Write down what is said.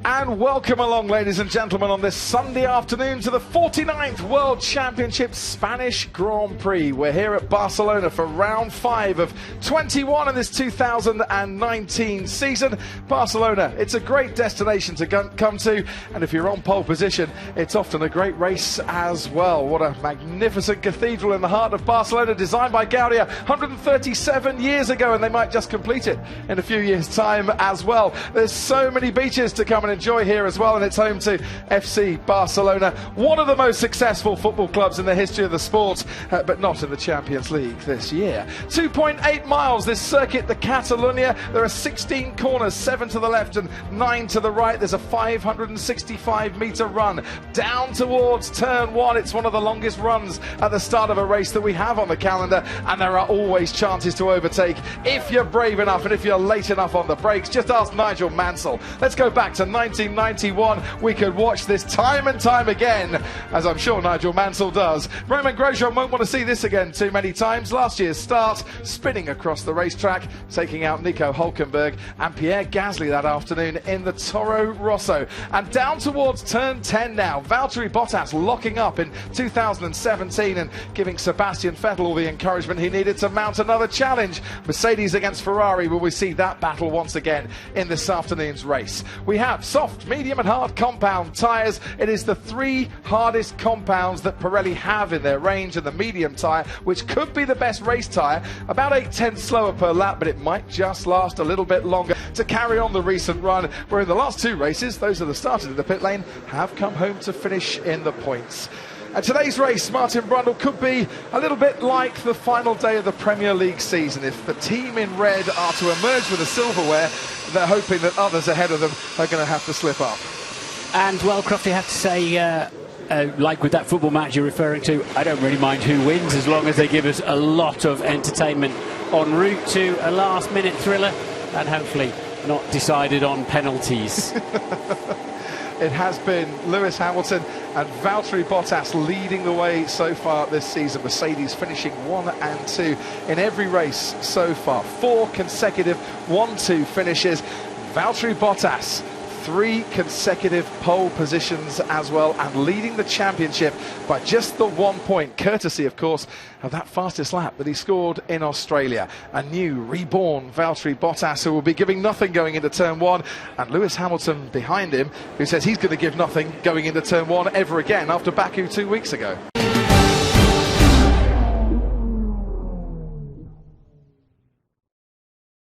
And welcome along, ladies and gentlemen, on this Sunday afternoon to the 49th World Championship Spanish Grand Prix. We're here at Barcelona for round 5 of 21 in this 2019 season. Barcelona, it's a great destination to come to, and if you're on pole position, it's often a great race as well. What a magnificent cathedral in the heart of Barcelona, designed by Gaudi 137 years ago, and they might just complete it in a few years' time as well. There's so many beaches to come and enjoy here as well, and it's home to FC Barcelona, one of the most successful football clubs in the history of the sport, but not in the Champions League this year. 2.8 miles this circuit, the Catalunya. There are 16 corners, 7 to the left and 9 to the right. There's a 565-metre run down towards turn 1. It's one of the longest runs at the start of a race that we have on the calendar, and there are always chances to overtake if you're brave enough and if you're late enough on the brakes. Just ask Nigel Mansell. Let's go back to 1991. We could watch this time and time again, as I'm sure Nigel Mansell does. Romain Grosjean won't want to see this again too many times. Last year's start, spinning across the racetrack, taking out Nico Hülkenberg and Pierre Gasly that afternoon in the Toro Rosso. And down towards turn 10 now, Valtteri Bottas locking up in 2017 and giving Sebastian Vettel all the encouragement he needed to mount another challenge. Mercedes against Ferrari, will we see that battle once again in this afternoon's race? We have soft, medium and hard compound tyres. It is the 3 hardest compounds that Pirelli have in their range, and the medium tyre, which could be the best race tyre, about 8/10 slower per lap, but it might just last a little bit longer to carry on the recent run, where in the last 2 races, those that have started in the pit lane have come home to finish in the points. And today's race, Martin Brundle, could be a little bit like the final day of the Premier League season. If the team in red are to emerge with the silverware, they're hoping that others ahead of them are going to have to slip up. And, well, Crofty, I have to say, like with that football match you're referring to, I don't really mind who wins as long as they give us a lot of entertainment en route to a last-minute thriller, and hopefully not decided on penalties. It has been Lewis Hamilton and Valtteri Bottas leading the way so far this season. Mercedes finishing 1 and 2 in every race so far. 4 consecutive 1-2 finishes. Valtteri Bottas, 3 consecutive pole positions as well, and leading the championship by just the 1 point, courtesy, of course, of that fastest lap that he scored in Australia. A new, reborn Valtteri Bottas, who will be giving nothing going into turn 1, and Lewis Hamilton behind him, who says he's going to give nothing going into turn 1 ever again after Baku 2 weeks ago.